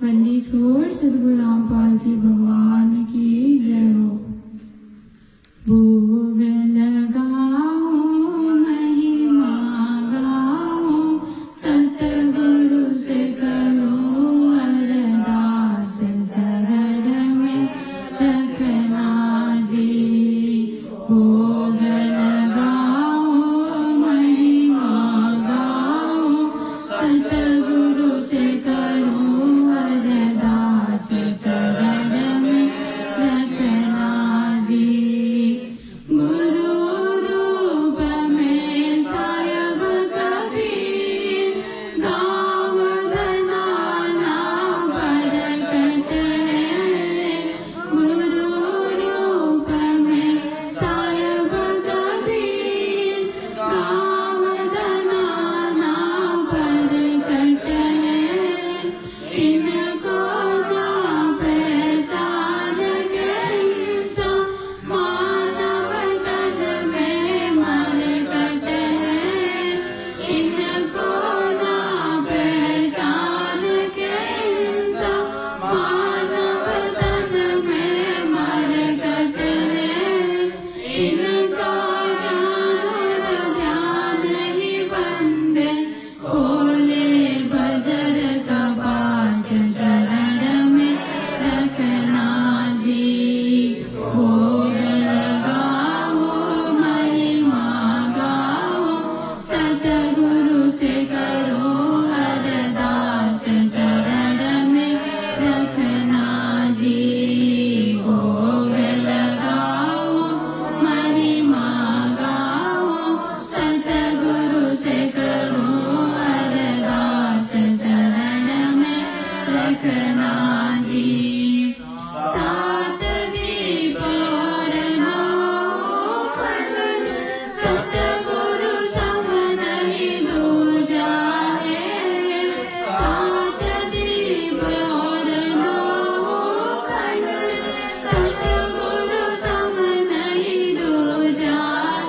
वंदित हो सद्गुरु रामपाल जी भगवान की जय हो। भोग लगाओ महिमा गाओ सतगुरु से करो अरदास शरण में रखना जी। भोग लगाओ महिमा गाओ सतगुरु से करो अरदास शरण में रखना जी। गुरु रूप में सायब कबीर गाँव धनाना बरकत है। गुरु रूप में सायब कबीर गाँव धनाना बरकत है। इनको ना पहचान के इंसान मानव तन में मरकट है। इनको ना पहचान के इंसान मानव तन में मरकट है। इनका ज्ञान और ध्यान ही बंदे खोले बजर का बाट शरण में रखना जी। भोग लगाओ महिमा गाओ सतगुरु से करो अरदास शरण में रखना जी। भोग लगाओ महिमा गाओ सतगुरु से करो अरदास शरण में रखना जी। सात दीप और नौ खंड सतगुरु सम नहीं दूजा है। सात दीप और नौ खंड सतगुरु सम नहीं दूजा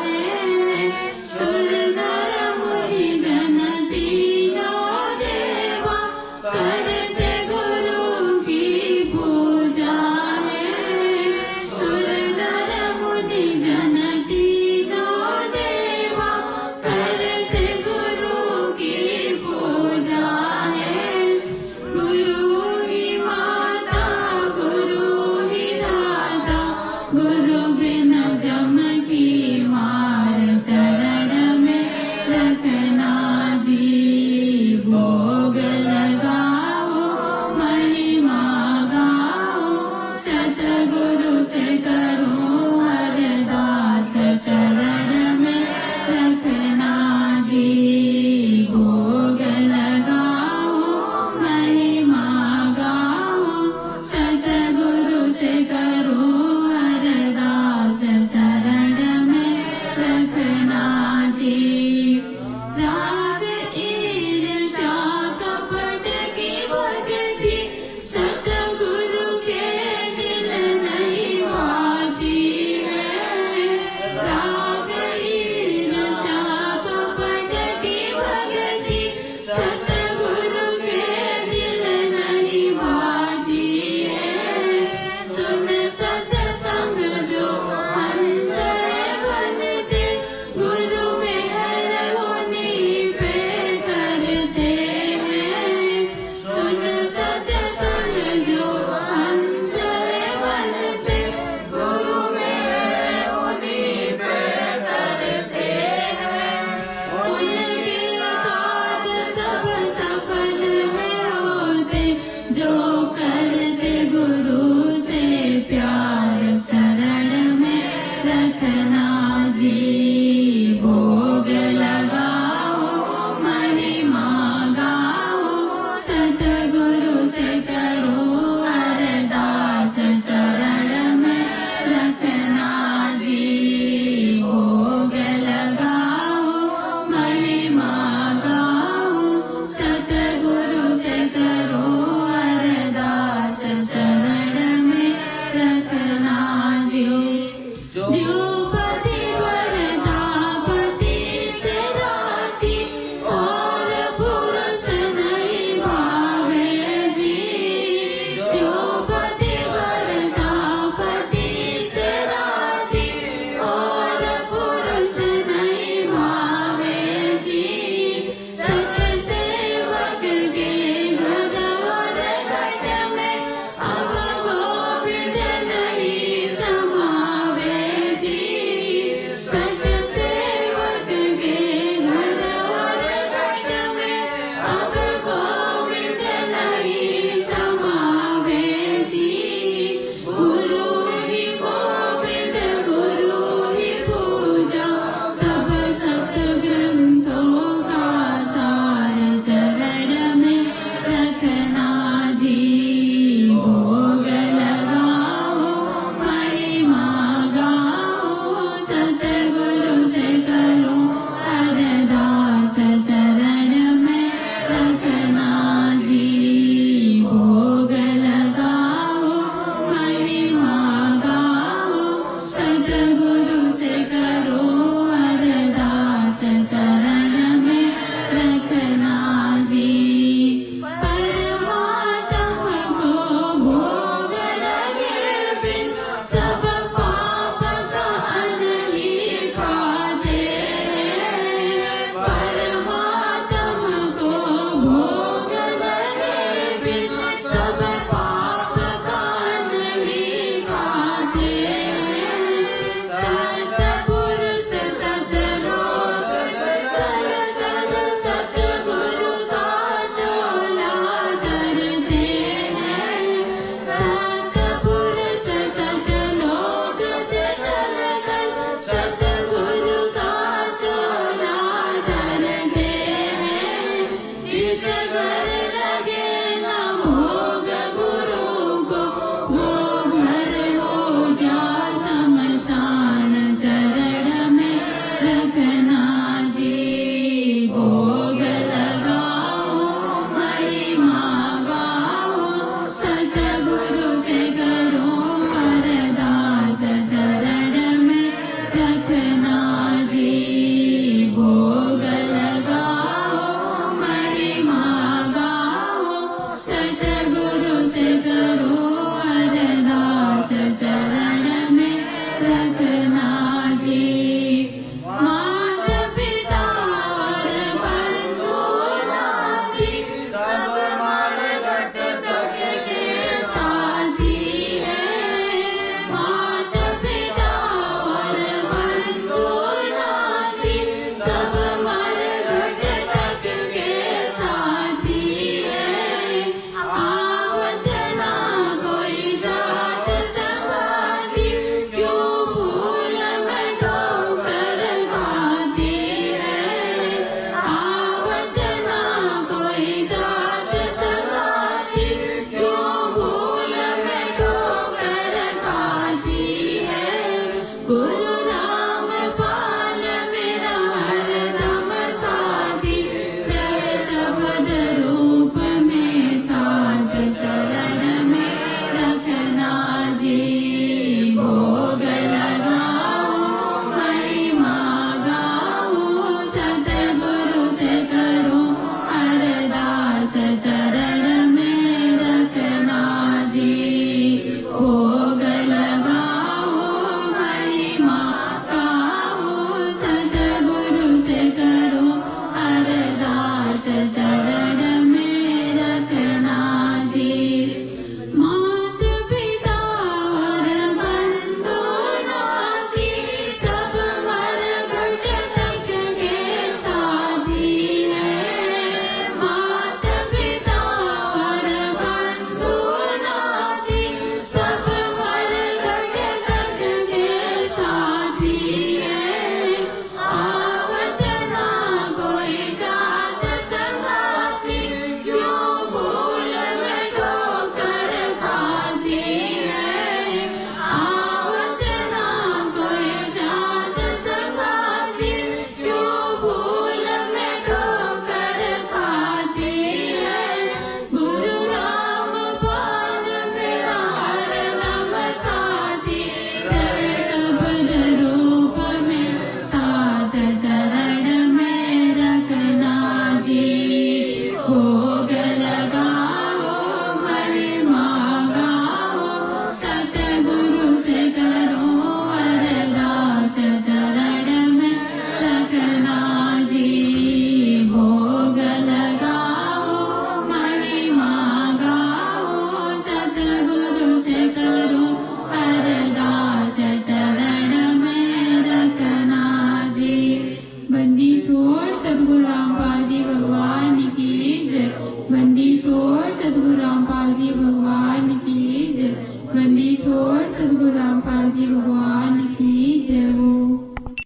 है। सुर नर मुनि जन तीनों देवा करते गुरु की सद्गुरु रामपाल जी भगवान